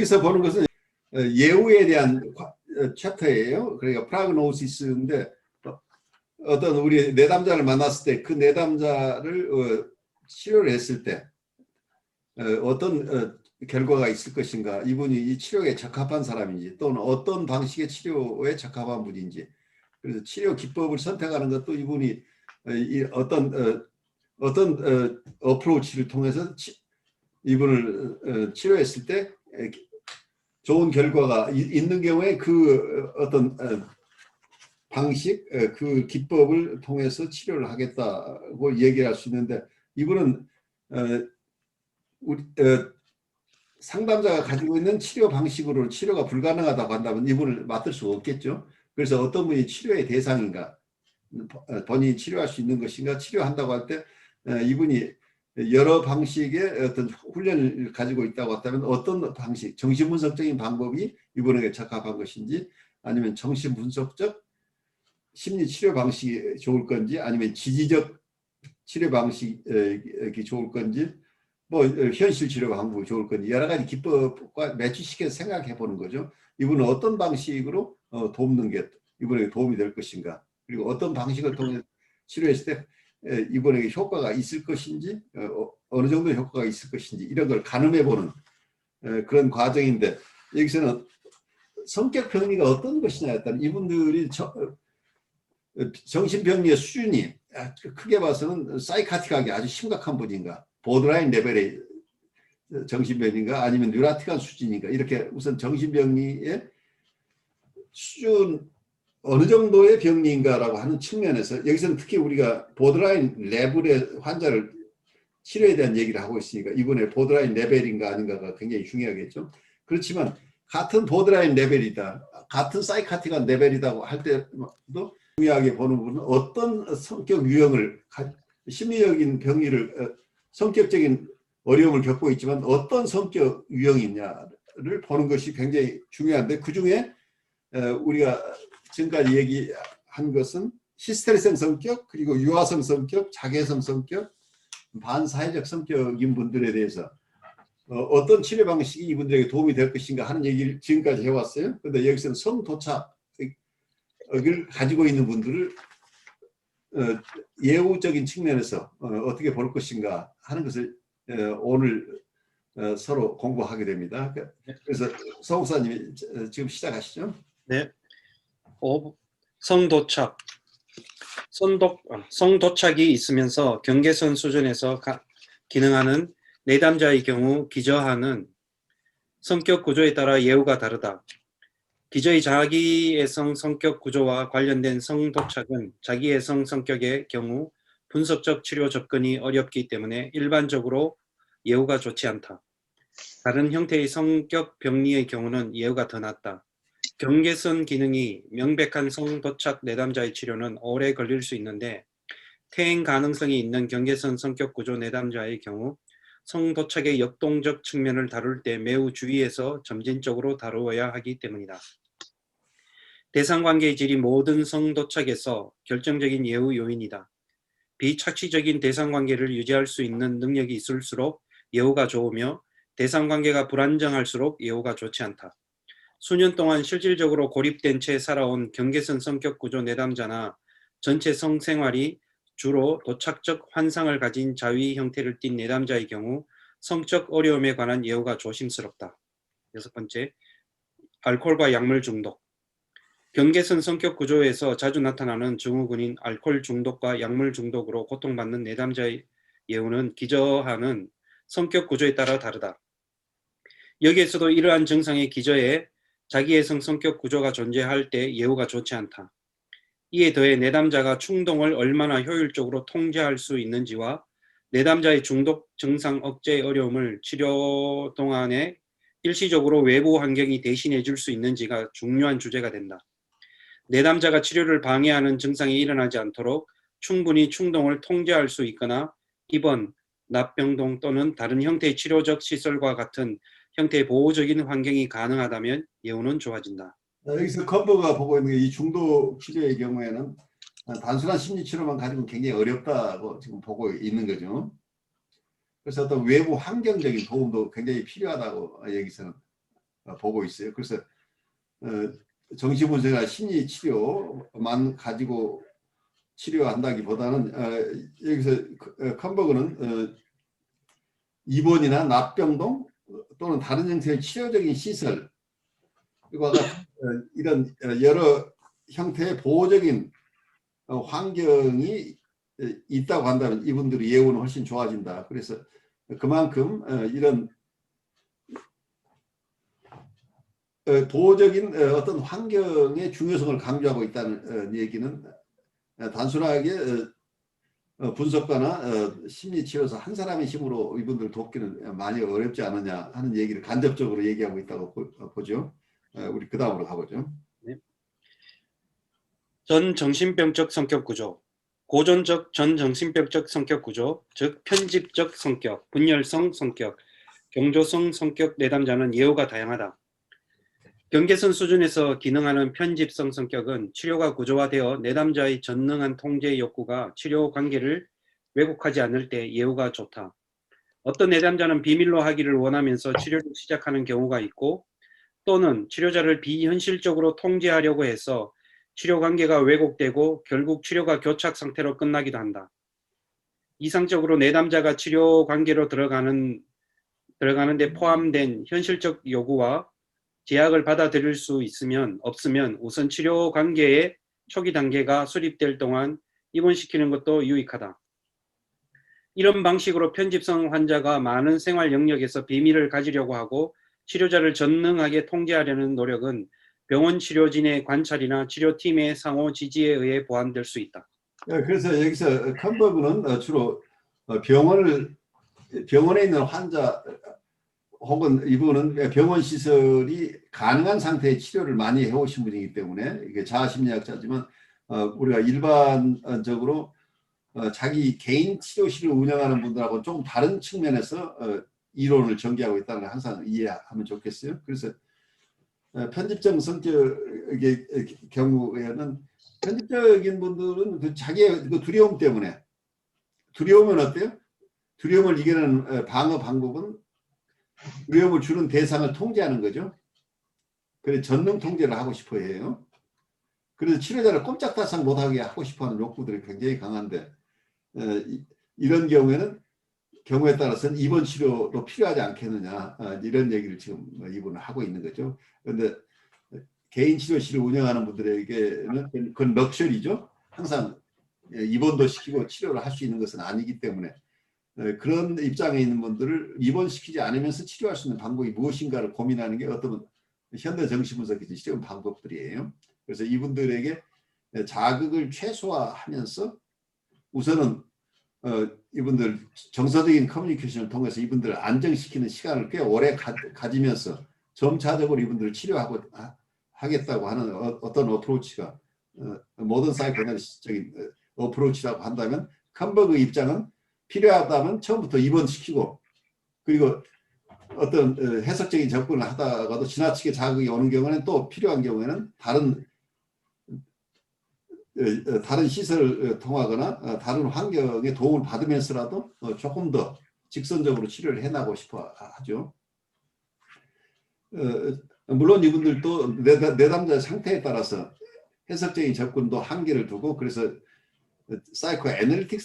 여기서 보는 것은 예후에 대한 챕터예요. 그러니까 프라그노시스인데 어떤 우리 내담자를 만났을 때 그 내담자를 치료를 했을 때 어떤 결과가 있을 것인가, 이분이 이 치료에 적합한 사람인지 또는 어떤 방식의 치료에 적합한 분인지, 그래서 치료 기법을 선택하는 것도 이분이 어떤 어프로치를 통해서 이분을 치료했을 때 좋은 결과가 있는 경우에 그 어떤 방식, 그 기법을 통해서 치료를 하겠다고 얘기할 수 있는데, 이분은 우리 상담자가 가지고 있는 치료 방식으로 치료가 불가능하다고 한다면 이분을 맡을 수 없겠죠. 그래서 어떤 분이 치료의 대상인가, 본인이 치료할 수 있는 것인가, 치료한다고 할 때 이분이 여러 방식의 어떤 훈련을 가지고 있다고 한다면 어떤 방식, 정신분석적인 방법이 이분에게 적합한 것인지, 아니면 정신분석적 심리치료 방식이 좋을 건지, 아니면 지지적 치료 방식이 좋을 건지, 뭐 현실 치료 방법이 좋을 건지, 여러 가지 기법과 매치시켜서 생각해 보는 거죠. 이분은 어떤 방식으로 돕는 게 이분에게 도움이 될 것인가, 그리고 어떤 방식을 통해 치료했을 때 이분에게 효과가 있을 것인지, 어느 정도 효과가 있을 것인지, 이런 걸 가늠해 보는 그런 과정인데, 여기서는 성격 병리가 어떤 것이냐에 따라 이분들이 정신병리의 수준이 크게 봐서는 사이카틱하게 아주 심각한 분인가, 보드라인 레벨의 정신병인가, 아니면 뉴라틱한 수준인가, 이렇게 우선 정신병리의 수준 어느 정도의 병리인가라고 하는 측면에서 여기서는 특히 우리가 보드라인 레벨의 환자를 치료에 대한 얘기를 하고 있으니까 이번에 보드라인 레벨인가 아닌가가 굉장히 중요하겠죠. 그렇지만 같은 보드라인 레벨이다, 같은 사이카틱한 레벨이라고 할 때도 중요하게 보는 부분은 어떤 성격 유형을, 심리적인 병리를, 성격적인 어려움을 겪고 있지만 어떤 성격 유형이냐를 보는 것이 굉장히 중요한데, 그중에 우리가 지금까지 얘기한 것은 히스테리성 성격, 그리고 유아성 성격, 자개성 성격, 반사회적 성격인 분들에 대해서 어떤 치료 방식이 이분들에게 도움이 될 것인가 하는 얘기를 지금까지 해왔어요. 그런데 여기서는 성도착을 가지고 있는 분들을 예후적인 측면에서 어떻게 볼 것인가 하는 것을 오늘 서로 공부하게 됩니다. 그래서 서 목사님이 지금 시작하시죠. 네. 성도착. 성도착이 있으면서 경계선 수준에서 기능하는 내담자의 경우 기저하는 성격 구조에 따라 예후가 다르다. 기저의 자기애성 성격 구조와 관련된 성도착은 자기애성 성격의 경우 분석적 치료 접근이 어렵기 때문에 일반적으로 예후가 좋지 않다. 다른 형태의 성격 병리의 경우는 예후가 더 낫다. 경계선 기능이 명백한 성도착 내담자의 치료는 오래 걸릴 수 있는데, 퇴행 가능성이 있는 경계선 성격 구조 내담자의 경우 성도착의 역동적 측면을 다룰 때 매우 주의해서 점진적으로 다루어야 하기 때문이다. 대상관계의 질이 모든 성도착에서 결정적인 예후 요인이다. 비착취적인 대상관계를 유지할 수 있는 능력이 있을수록 예후가 좋으며, 대상관계가 불안정할수록 예후가 좋지 않다. 수년 동안 실질적으로 고립된 채 살아온 경계선 성격 구조 내담자나 전체 성생활이 주로 도착적 환상을 가진 자위 형태를 띤 내담자의 경우 성적 어려움에 관한 예후가 조심스럽다. 6번째, 알코올과 약물 중독. 경계선 성격 구조에서 자주 나타나는 증후군인 알코올 중독과 약물 중독으로 고통받는 내담자의 예후는 기저하는 성격 구조에 따라 다르다. 여기에서도 이러한 증상의 기저에 자기애성 성격 구조가 존재할 때 예후가 좋지 않다. 이에 더해 내담자가 충동을 얼마나 효율적으로 통제할 수 있는지와 내담자의 중독 증상 억제 어려움을 치료 동안에 일시적으로 외부 환경이 대신해 줄 수 있는지가 중요한 주제가 된다. 내담자가 치료를 방해하는 증상이 일어나지 않도록 충분히 충동을 통제할 수 있거나 입원, 납병동 또는 다른 형태의 치료적 시설과 같은 형태의 보호적인 환경이 가능하다면 예후는 좋아진다. 여기서 컨버가 보고 있는 게 이 중독 치료의 경우에는 단순한 심리 치료만 가지고는 굉장히 어렵다고 지금 보고 있는 거죠. 그래서 어떤 외부 환경적인 도움도 굉장히 필요하다고 여기서는 보고 있어요. 그래서 정신분석이나 심리 치료만 가지고 치료한다기보다는 여기서 컴버그는 입원이나 납병동 또는 다른 형태의 치료적인 시설 그와 같은 이런 여러 형태의 보호적인 환경이 있다고 한다면 이분들의 예후는 훨씬 좋아진다. 그래서 그만큼 이런 보호적인 어떤 환경의 중요성을 강조하고 있다는 얘기는 단순하게 분석가나 심리치료사 한 사람의 힘으로 이분들 돕기는 많이 어렵지 않느냐 하는 얘기를 간접적으로 얘기하고 있다고 보죠. 우리 그 다음으로 가보죠. 네. 전정신병적 성격 구조. 고전적 전정신병적 성격 구조, 즉 편집적 성격, 분열성 성격, 경조성 성격 내담자는 예후가 다양하다. 경계선 수준에서 기능하는 편집성 성격은 치료가 구조화되어 내담자의 전능한 통제 욕구가 치료 관계를 왜곡하지 않을 때 예후가 좋다. 어떤 내담자는 비밀로 하기를 원하면서 치료를 시작하는 경우가 있고 또는 치료자를 비현실적으로 통제하려고 해서 치료 관계가 왜곡되고 결국 치료가 교착 상태로 끝나기도 한다. 이상적으로 내담자가 치료 관계로 들어가는 데 포함된 현실적 요구와 제약을 받아들일 수 없으면 우선 치료 관계의 초기 단계가 수립될 동안 입원시키는 것도 유익하다. 이런 방식으로 편집성 환자가 많은 생활 영역에서 비밀을 가지려고 하고 치료자를 전능하게 통제하려는 노력은 병원 치료진의 관찰이나 치료팀의 상호 지지에 의해 보완될 수 있다. 그래서 여기서 컴버그는 주로 병원에 있는 환자 혹은 이분은 병원 시설이 가능한 상태의 치료를 많이 해오신 분이기 때문에 이게 자아심리학자지만 우리가 일반적으로 자기 개인 치료실을 운영하는 분들하고 좀 다른 측면에서 이론을 전개하고 있다는 걸 항상 이해하면 좋겠어요. 그래서 편집적 성격의 경우에는 편집적인 분들은 그 자기의 그 두려움 때문에 두려움은 어때요? 두려움을 이겨내는 방어 방법은 두려움을 주는 대상을 통제하는 거죠. 그래서 전능 통제를 하고 싶어 해요. 그래서 치료자를 꼼짝달싹 못하게 하고 싶어하는 욕구들이 굉장히 강한데 이런 경우에 따라서는 입원 치료도 필요하지 않겠느냐 이런 얘기를 지금 이분은 하고 있는 거죠. 그런데 개인 치료실을 운영하는 분들에게는 그건 럭셔리죠. 항상 입원도 시키고 치료를 할 수 있는 것은 아니기 때문에 그런 입장에 있는 분들을 입원시키지 않으면서 치료할 수 있는 방법이 무엇인가를 고민하는 게 어떤 현대 정신분석에서 시도한 방법들이에요. 그래서 이분들에게 자극을 최소화하면서 우선은 이분들 정서적인 커뮤니케이션을 통해서 이분들을 안정시키는 시간을 꽤 오래 가지면서 점차적으로 이분들을 치료하고 하겠다고 하는 어떤 어프로치가 모던 사이코애널리스트적인 어프로치라고 한다면 컴버그 입장은 필요하다면 처음부터 입원시키고 그리고 어떤 해석적인 접근을 하다가도 지나치게 자극이 오는 경우는 또 필요한 경우에는 다른 시설을 통하거나 다른 환경에 도움을 받으면서라도 조금 더 직선적으로 치료를 해나가고 싶어 하죠. 물론 이분들도 내담자의 상태에 따라서 해석적인 접근도 한계를 두고 그래서 사이코애널리틱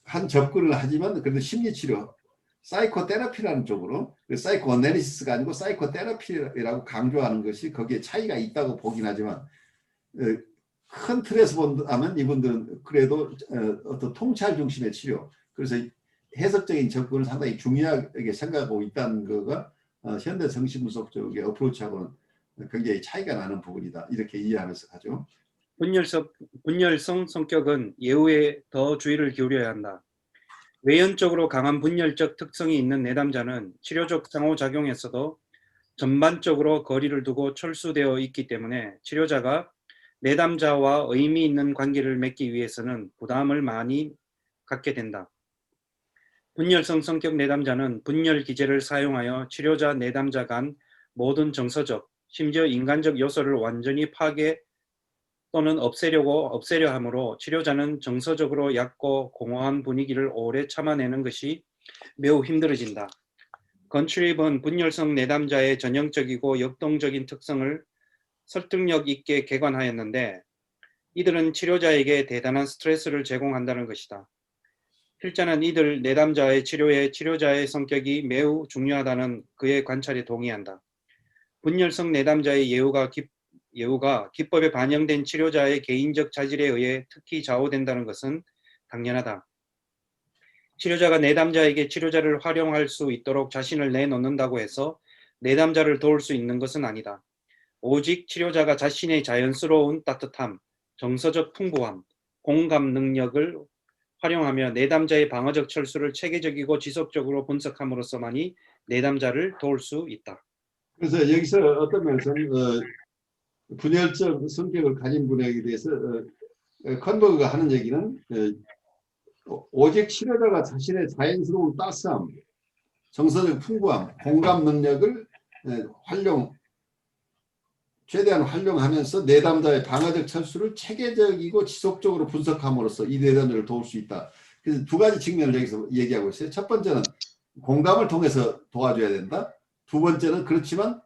한 접근을 하지만 그래도 심리치료 사이코테라피라는 쪽으로 사이코애널리시스가 아니고 사이코테라피라고 강조하는 것이 거기에 차이가 있다고 보긴 하지만 큰 틀에서 본다면 이분들은 그래도 어떤 통찰 중심의 치료 그래서 해석적인 접근을 상당히 중요하게 생각하고 있다는 거가 현대 정신분석 쪽의 어프로치하고는 굉장히 차이가 나는 부분이다. 이렇게 이해하면서 가죠. 분열성 성격은 예후에 더 주의를 기울여야 한다. 외연적으로 강한 분열적 특성이 있는 내담자는 치료적 상호작용에서도 전반적으로 거리를 두고 철수되어 있기 때문에 치료자가 내담자와 의미 있는 관계를 맺기 위해서는 부담을 많이 갖게 된다. 분열성 성격 내담자는 분열 기제를 사용하여 치료자 내담자 간 모든 정서적, 심지어 인간적 요소를 완전히 파괴 또는 없애려 하므로 치료자는 정서적으로 얕고 공허한 분위기를 오래 참아내는 것이 매우 힘들어진다. 건트립은 분열성 내담자의 전형적이고 역동적인 특성을 설득력 있게 개관하였는데 이들은 치료자에게 대단한 스트레스를 제공한다는 것이다. 필자는 이들 내담자의 치료에 치료자의 성격이 매우 중요하다는 그의 관찰에 동의한다. 분열성 내담자의 예우가 기법에 반영된 치료자의 개인적 자질에 의해 특히 좌우된다는 것은 당연하다. 치료자가 내담자에게 치료자를 활용할 수 있도록 자신을 내놓는다고 해서 내담자를 도울 수 있는 것은 아니다. 오직 치료자가 자신의 자연스러운 따뜻함, 정서적 풍부함, 공감 능력을 활용하며 내담자의 방어적 철수를 체계적이고 지속적으로 분석함으로써만이 내담자를 도울 수 있다. 그래서 여기서 어떤 면에서는 분열적 성격을 가진 분에게 대해서 컨버그가 하는 얘기는 오직 치료자가 자신의 자연스러운 따스함, 정서적 풍부함, 공감 능력을 최대한 활용하면서 내담자의 방어적 철수를 체계적이고 지속적으로 분석함으로써 이 내담자를 도울 수 있다. 그래서 두 가지 측면을 여기서 얘기하고 있어요. 첫 번째는 공감을 통해서 도와줘야 된다. 두 번째는 그렇지만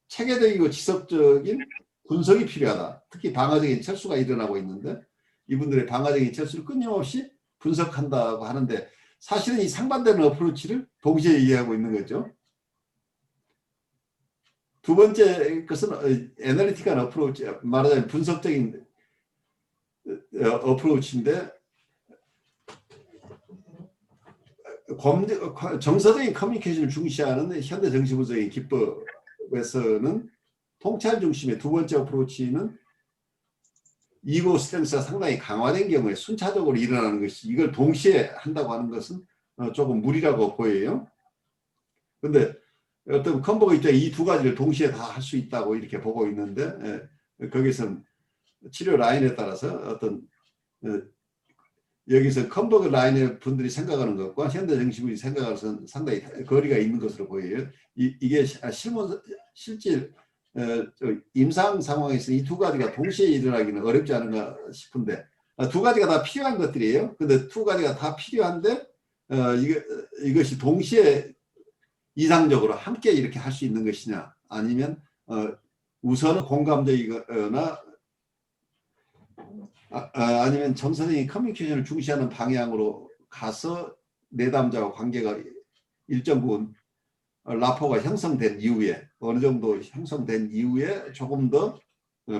체계적이고 지속적인 분석이 필요하다. 특히 방어적인 철수가 일어나고 있는데 이분들의 방어적인 철수를 끊임없이 분석한다고 하는데 사실은 이 상반되는 어프로치를 동시에 이해하고 있는 거죠. 두 번째 것은 애널리틱한 어프로치, 말하자면 분석적인 어프로치인데 정서적인 커뮤니케이션을 중시하는 현대정신분석의 기법에서는 통찰 중심의 두 번째 어프로치는 이고 스트렝스가 상당히 강화된 경우에 순차적으로 일어나는 것이 이걸 동시에 한다고 하는 것은 조금 무리라고 보여요. 그런데 어떤 컨버그 입장에 이 두 가지를 동시에 다 할 수 있다고 이렇게 보고 있는데 거기서는 치료 라인에 따라서 어떤 여기서 컨버그 라인의 분들이 생각하는 것과 현대정신분이 생각하는 것은 상당히 거리가 있는 것으로 보여요. 이게 실질 임상 상황에서 이 두 가지가 동시에 일어나기는 어렵지 않은가 싶은데 두 가지가 다 필요한 것들이에요. 근데 두 가지가 다 필요한데 이것이 동시에 이상적으로 함께 이렇게 할 수 있는 것이냐 아니면 우선은 공감적이거나 아니면 정서적인 커뮤니케이션을 중시하는 방향으로 가서 내담자와 관계가 일정 부분 라포가 형성된 이후에 어느 정도 형성된 이후에 조금 더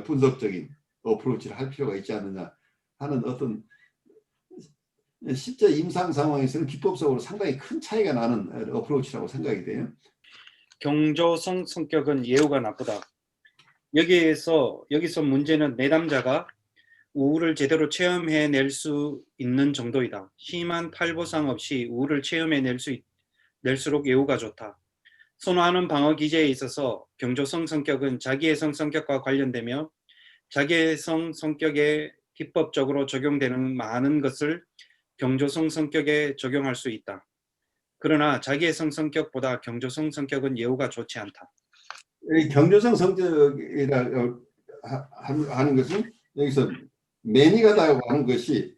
분석적인 어프로치를 할 필요가 있지 않느냐 하는 어떤 실제 임상 상황에서는 기법적으로 상당히 큰 차이가 나는 어프로치라고 생각이 돼요. 경조성 성격은 예우가 나쁘다. 여기서 문제는 내담자가 우울을 제대로 체험해낼 수 있는 정도이다. 심한 탈보상 없이 우울을 체험해낼수록 예우가 좋다. 선호하는 방어 기제에 있어서 경조성 성격은 자기애성 성격과 관련되며 자기애성 성격에 기법적으로 적용되는 많은 것을 경조성 성격에 적용할 수 있다. 그러나 자기애성 성격보다 경조성 성격은 예우가 좋지 않다. 경조성 성격이라고 하는 것은 여기서 매니가다고 하는 것이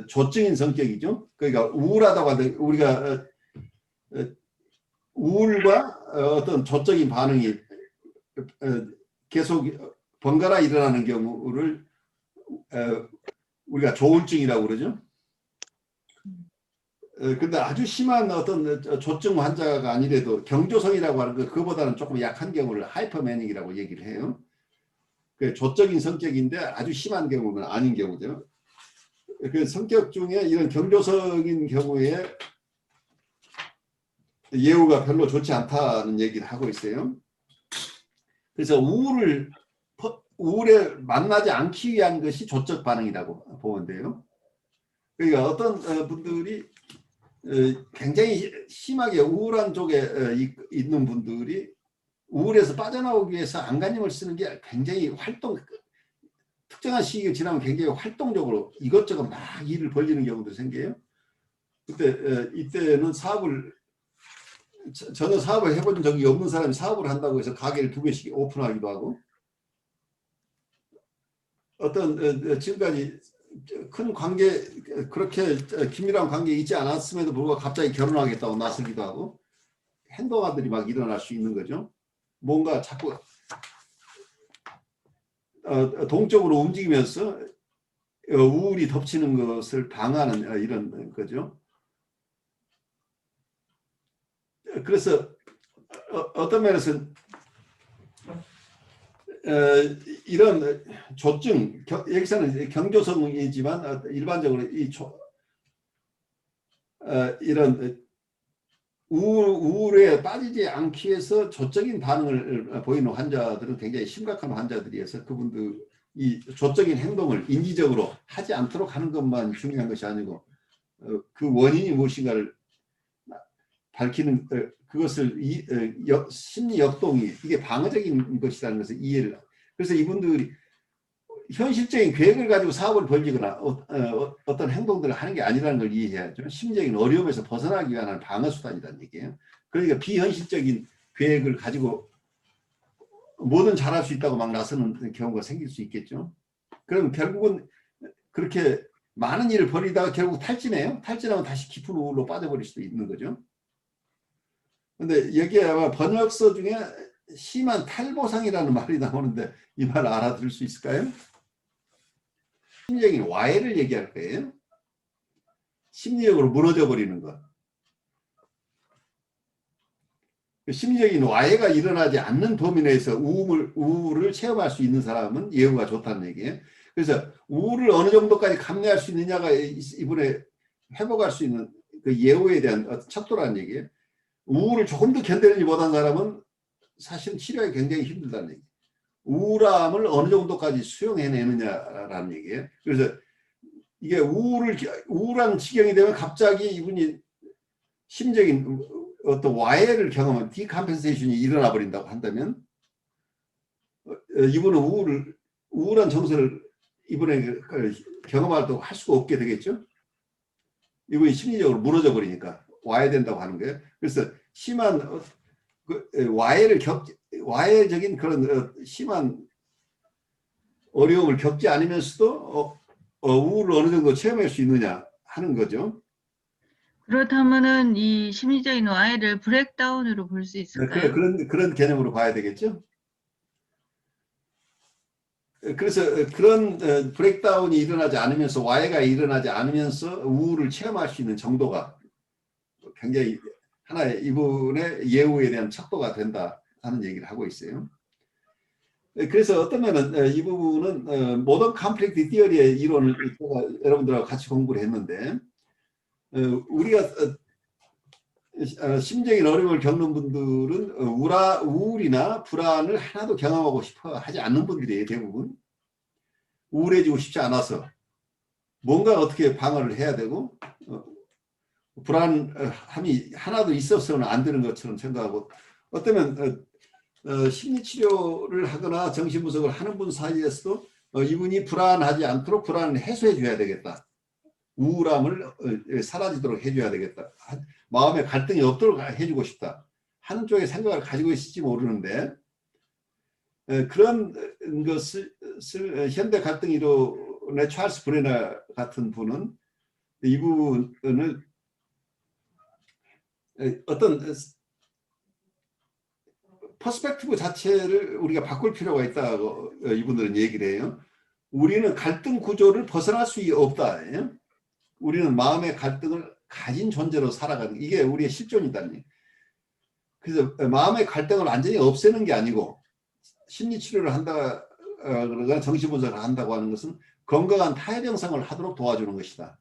조증인 성격이죠. 그러니까 우울하다고 하는데 우리가 우울과 어떤 조적인 반응이 계속 번갈아 일어나는 경우를 우리가 조울증이라고 그러죠. 근데 아주 심한 어떤 조증 환자가 아니래도 경조성이라고 하는 거 그거보다는 조금 약한 경우를 하이퍼매닉이라고 얘기를 해요. 그 조적인 성격인데 아주 심한 경우는 아닌 경우죠. 그 성격 중에 이런 경조성인 경우에 예후가 별로 좋지 않다는 얘기를 하고 있어요. 그래서 우울에 만나지 않기 위한 것이 조적 반응이라고 보면 돼요. 그러니까 어떤 분들이 굉장히 심하게 우울한 쪽에 있는 분들이 우울에서 빠져나오기 위해서 안간힘을 쓰는 게 굉장히 특정한 시기가 지나면 굉장히 활동적으로 이것저것 막 일을 벌리는 경우도 생겨요. 그때 이때는 전혀 사업을 해본 적이 없는 사람이 사업을 한다고 해서 가게를 2개씩 오픈하기도 하고 어떤 지금까지 큰 관계 그렇게 긴밀한 관계 있지 않았음에도 불구하고 갑자기 결혼하겠다고 나서기도 하고 행동아들이 막 일어날 수 있는 거죠. 뭔가 자꾸 동적으로 움직이면서 우울이 덮치는 것을 방하는 이런 거죠. 그래서 어떤 면에서 이런 조증, 여기서는 경조성이지만 일반적으로 이런 우울에 빠지지 않기 위해서 조적인 반응을 보이는 환자들은 굉장히 심각한 환자들이어서 그분들 이 조적인 행동을 인지적으로 하지 않도록 하는 것만 중요한 것이 아니고 그 원인이 무엇인가를 밝히는 그것을 심리 역동이 이게 방어적인 것이라는 것을 이해를. 그래서 이분들이 현실적인 계획을 가지고 사업을 벌리거나 어떤 행동들을 하는 게 아니라는 걸 이해해야죠. 심리적인 어려움에서 벗어나기 위한 방어 수단이라는 얘기예요. 그러니까 비현실적인 계획을 가지고 뭐든 잘할 수 있다고 막 나서는 경우가 생길 수 있겠죠. 그럼 결국은 그렇게 많은 일을 벌이다가 결국 탈진해요. 탈진하면 다시 깊은 우울로 빠져버릴 수도 있는 거죠. 근데 여기에 아마 번역서 중에 심한 탈보상이라는 말이 나오는데 이 말 알아들을 수 있을까요? 심리적인 와해를 얘기할 거예요. 심리적으로 무너져 버리는 것. 심리적인 와해가 일어나지 않는 범위 내에서 우울을 체험할 수 있는 사람은 예후가 좋다는 얘기예요. 그래서 우울을 어느 정도까지 감내할 수 있느냐가 이번에 회복할 수 있는 그 예후에 대한 척도라는 얘기예요. 우울을 조금 더 견디지 못한 사람은 사실은 치료하기 굉장히 힘들다는 얘기예요. 우울함을 어느 정도까지 수용해내느냐라는 얘기예요. 그래서 이게 우울한 지경이 되면 갑자기 이분이 심적인 어떤 와해를 경험한 디컴펜세이션이 일어나 버린다고 한다면 이분은 우울한 정서를 이번에 경험하도록 할 수가 없게 되겠죠. 이분이 심리적으로 무너져 버리니까 와해된다고 하는 거예요. 그래서 심한 와해적인 그런 심한 어려움을 겪지 않으면서도 우울을 어느 정도 체험할 수 있느냐 하는 거죠. 그렇다면은 이 심리적인 와해를 브레이크다운으로 볼 수 있을까요? 그런 개념으로 봐야 되겠죠. 그래서 그런 브레이크다운이 일어나지 않으면서 와해가 일어나지 않으면서 우울을 체험할 수 있는 정도가 굉장히 하나의 이분의 예후에 대한 척도가 된다 하는 얘기를 하고 있어요. 그래서 어떤 면은 이 부분은 모던 컴플렉트 티어리의 이론을 제가 여러분들하고 같이 공부를 했는데 우리가 심적인 어려움을 겪는 분들은 우울이나 불안을 하나도 경험하고 싶어 하지 않는 분들이에요. 대부분 우울해지고 싶지 않아서 뭔가 어떻게 방어를 해야 되고 불안함이 하나도 있어서는 안 되는 것처럼 생각하고 어쩌면 심리치료를 하거나 정신분석을 하는 분 사이에서도 이분이 불안하지 않도록 불안을 해소해 줘야 되겠다. 우울함을 사라지도록 해줘야 되겠다. 마음에 갈등이 없도록 해주고 싶다 하는 쪽의 생각을 가지고 있을지 모르는데 그런 것을 현대 갈등 이론의 찰스 브레너 같은 분은 이 부분을 어떤 퍼스펙티브 자체를 우리가 바꿀 필요가 있다고 이분들은 얘기를 해요. 우리는 갈등 구조를 벗어날 수 없다. 우리는 마음의 갈등을 가진 존재로 살아가는 이게 우리의 실존이다는 얘기예요. 그래서 마음의 갈등을 완전히 없애는 게 아니고 심리치료를 한다, 그러거나 정신분석을 한다고 하는 것은 건강한 타협형성을 하도록 도와주는 것이다.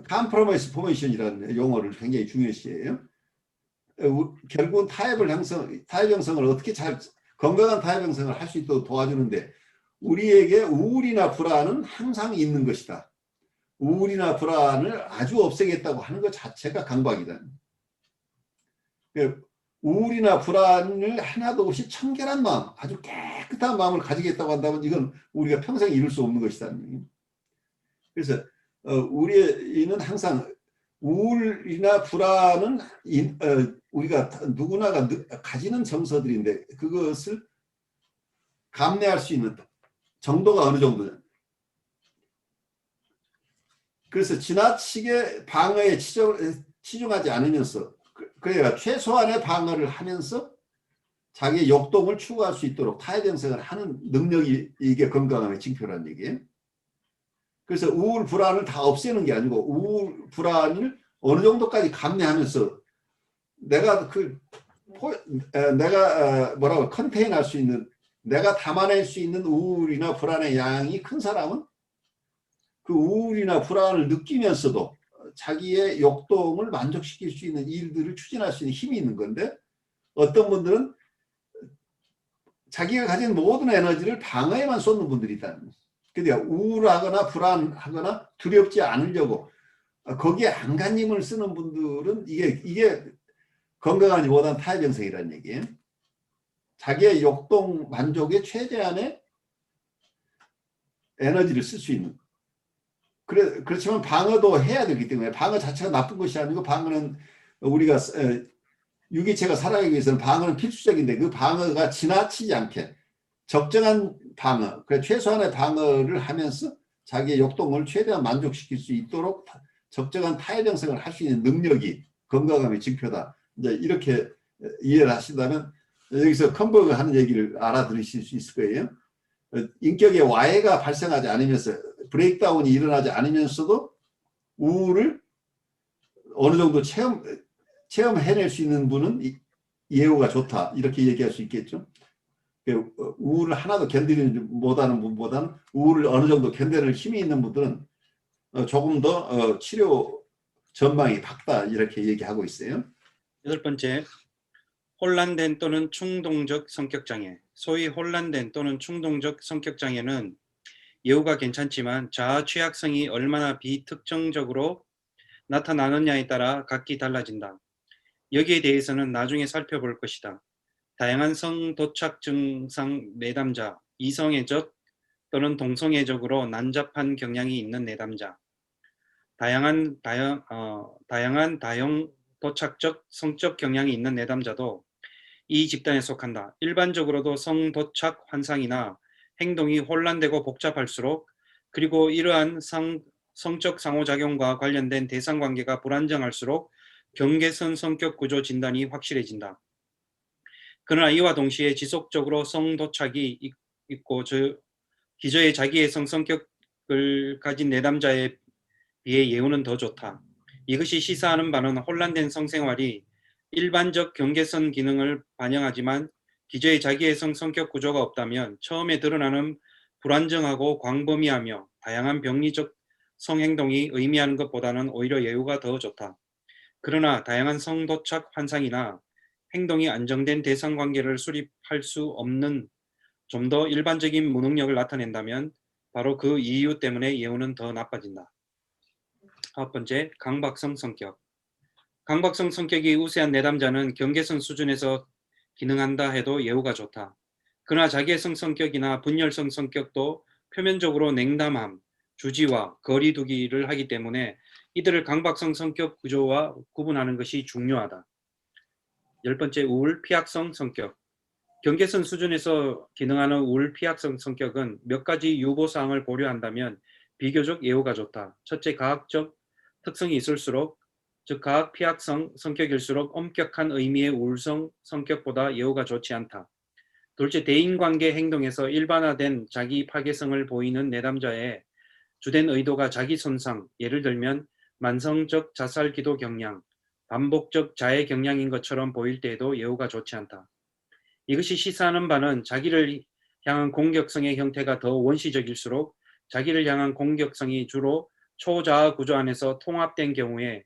컴프로마이스 포메이션이라는 용어를 굉장히 중요시해요. 결국은 타협형성을 어떻게 건강한 타협형성을 할 수 있도록 도와주는데 우리에게 우울이나 불안은 항상 있는 것이다. 우울이나 불안을 아주 없애겠다고 하는 것 자체가 강박이다. 우울이나 불안을 하나도 없이 청결한 마음, 아주 깨끗한 마음을 가지겠다고 한다면 이건 우리가 평생 이룰 수 없는 것이다. 그래서 우리는 항상 우울이나 불안은 우리가 누구나가 가지는 정서들인데 그것을 감내할 수 있는 정도가 어느 정도냐. 그래서 지나치게 방어에 치중하지 않으면서 그러니까 최소한의 방어를 하면서 자기의 역동을 추구할 수 있도록 타협형성을 하는 능력이 이게 건강함의 징표라는 얘기예요. 그래서 우울 불안을 다 없애는 게 아니고 우울 불안을 어느 정도까지 감내하면서 내가 뭐라고 컨테인할 수 있는, 내가 담아낼 수 있는 우울이나 불안의 양이 큰 사람은 그 우울이나 불안을 느끼면서도 자기의 역동을 만족시킬 수 있는 일들을 추진할 수 있는 힘이 있는 건데, 어떤 분들은 자기가 가진 모든 에너지를 방어에만 쏟는 분들이 있다는 거예요. 그러니까 우울하거나 불안하거나 두렵지 않으려고 거기에 안간힘을 쓰는 분들은 이게 건강하지못한 타협형성이라는 얘기예요. 자기의 역동 만족에 최대한의 에너지를 쓸 수 있는. 그렇지만 방어도 해야 되기 때문에, 방어 자체가 나쁜 것이 아니고, 방어는 우리가 유기체가 살아가기 위해서는 방어는 필수적인데, 그 방어가 지나치지 않게 적정한 방어, 최소한의 방어를 하면서 자기의 역동을 최대한 만족시킬 수 있도록 적정한 타협형성을 할 수 있는 능력이 건강함의 징표다. 이제 이렇게 이해를 하신다면 여기서 컴버가 하는 얘기를 알아들으실 수 있을 거예요. 인격의 와해가 발생하지 않으면서, 브레이크다운이 일어나지 않으면서도 우울을 어느 정도 체험해낼 수 있는 분은 예후가 좋다, 이렇게 얘기할 수 있겠죠. 우울을 하나도 견디지 못하는 분보다는 우울을 어느 정도 견뎌낼 힘이 있는 분들은 조금 더 치료 전망이 밝다, 이렇게 얘기하고 있어요. 8번째, 혼란된 또는 충동적 성격장애. 소위 혼란된 또는 충동적 성격장애는 예후가 괜찮지만 자아 취약성이 얼마나 비특정적으로 나타나느냐에 따라 각기 달라진다. 여기에 대해서는 나중에 살펴볼 것이다. 다양한 성도착 증상 내담자, 이성애적 또는 동성애적으로 난잡한 경향이 있는 내담자, 다양한 다형 도착적 성적 경향이 있는 내담자도 이 집단에 속한다. 일반적으로도 성도착 환상이나 행동이 혼란되고 복잡할수록, 그리고 이러한 성적 상호작용과 관련된 대상관계가 불안정할수록 경계선 성격 구조 진단이 확실해진다. 그러나 이와 동시에 지속적으로 성도착이 있고 기저의 자기애성 성격을 가진 내담자에 비해 예후는 더 좋다. 이것이 시사하는 바는 혼란된 성생활이 일반적 경계선 기능을 반영하지만 기저의 자기애성 성격 구조가 없다면 처음에 드러나는 불안정하고 광범위하며 다양한 병리적 성행동이 의미하는 것보다는 오히려 예후가 더 좋다. 그러나 다양한 성도착 환상이나 행동이 안정된 대상관계를 수립할 수 없는 좀 더 일반적인 무능력을 나타낸다면 바로 그 이유 때문에 예후는 더 나빠진다. 9번째, 강박성 성격. 강박성 성격이 우세한 내담자는 경계선 수준에서 기능한다 해도 예후가 좋다. 그러나 자기애성 성격이나 분열성 성격도 표면적으로 냉담함, 주지와 거리두기를 하기 때문에 이들을 강박성 성격 구조와 구분하는 것이 중요하다. 10번째, 우울 피약성 성격. 경계선 수준에서 기능하는 우울 피약성 성격은 몇 가지 유보사항을 고려한다면 비교적 예후가 좋다. 첫째, 과학적 특성이 있을수록, 즉 과학 피약성 성격일수록 엄격한 의미의 우울성 성격보다 예후가 좋지 않다. 둘째, 대인관계 행동에서 일반화된 자기 파괴성을 보이는 내담자의 주된 의도가 자기 손상, 예를 들면 만성적 자살 기도 경향, 반복적 자해 경향인 것처럼 보일 때에도 예후가 좋지 않다. 이것이 시사하는 바는 자기를 향한 공격성의 형태가 더 원시적일수록 자기를 향한 공격성이 주로 초자아 구조 안에서 통합된 경우에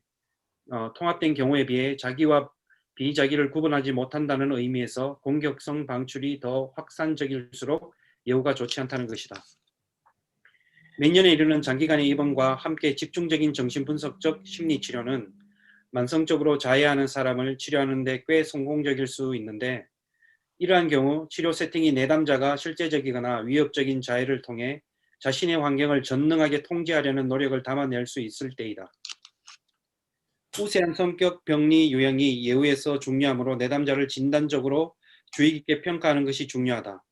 비해 자기와 비자기를 구분하지 못한다는 의미에서 공격성 방출이 더 확산적일수록 예후가 좋지 않다는 것이다. 몇 년에 이르는 장기간의 입원과 함께 집중적인 정신분석적 심리치료는 만성적으로 자해하는 사람을 치료하는 데 꽤 성공적일 수 있는데, 이러한 경우 치료 세팅이 내담자가 실제적이거나 위협적인 자해를 통해 자신의 환경을 전능하게 통제하려는 노력을 담아낼 수 있을 때이다. 우세한 성격 병리 유형이 예후에서 중요하므로 내담자를 진단적으로 주의 깊게 평가하는 것이 중요하다.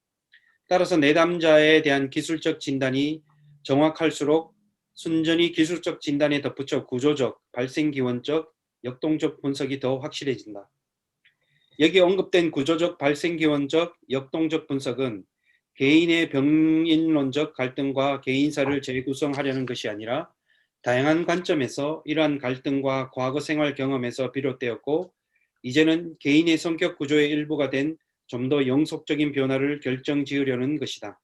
따라서 내담자에 대한 기술적 진단이 정확할수록 순전히 기술적 진단에 덧붙여 구조적, 발생기원적, 역동적 분석이 더 확실해진다. 여기 언급된 구조적, 발생기원적, 역동적 분석은 개인의 병인론적 갈등과 개인사를 재구성하려는 것이 아니라 다양한 관점에서 이러한 갈등과 과거 생활 경험에서 비롯되었고 이제는 개인의 성격 구조의 일부가 된 좀 더 영속적인 변화를 결정지으려는 것이다.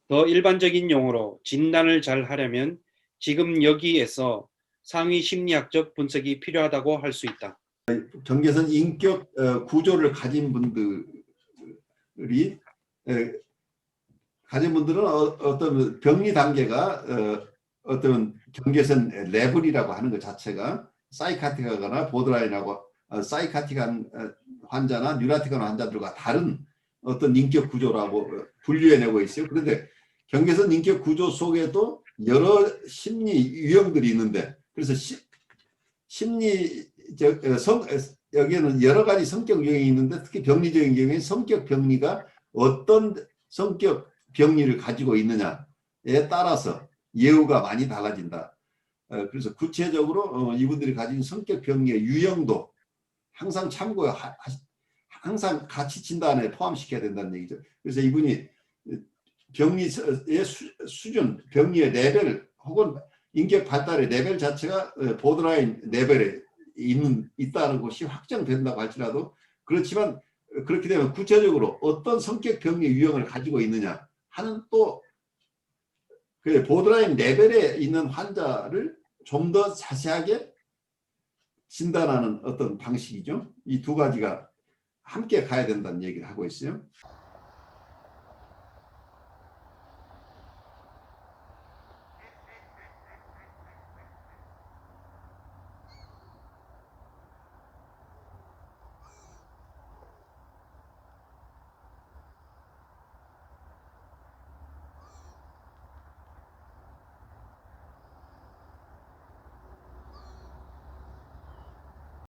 더 일반적인 용어로 진단을 잘 하려면 지금 여기에서 상위 심리학적 분석이 필요하다고 할 수 있다. 경계선 인격 구조를 가진 분들은 어떤 병리 단계가 어떤 경계선 레벨이라고 하는 것 자체가 사이카틱하거나 보드라인하고 사이카틱한 환자나 뉴라틱한 환자들과 다른 어떤 인격 구조라고 분류해내고 있어요. 그런데 경계선 인격 구조 속에도 여러 심리 유형들이 있는데 그래서 여기에는 여러 가지 성격 유형이 있는데 특히 병리적인 경우에 성격 병리가 어떤 성격 병리를 가지고 있느냐에 따라서 예후가 많이 달라진다. 그래서 구체적으로 이분들이 가진 성격 병리의 유형도 항상 항상 같이 진단에 포함시켜야 된다는 얘기죠. 그래서 이분이 병리의 수준, 병리의 레벨 혹은 인격 발달의 레벨 자체가 보드라인 레벨에 있다는 것이 확정된다고 할지라도 그렇지만 그렇게 되면 구체적으로 어떤 성격 병리 유형을 가지고 있느냐 하는 또 그 보드라인 레벨에 있는 환자를 좀 더 자세하게 진단하는 어떤 방식이죠. 이 두 가지가 함께 가야 된다는 얘기를 하고 있어요.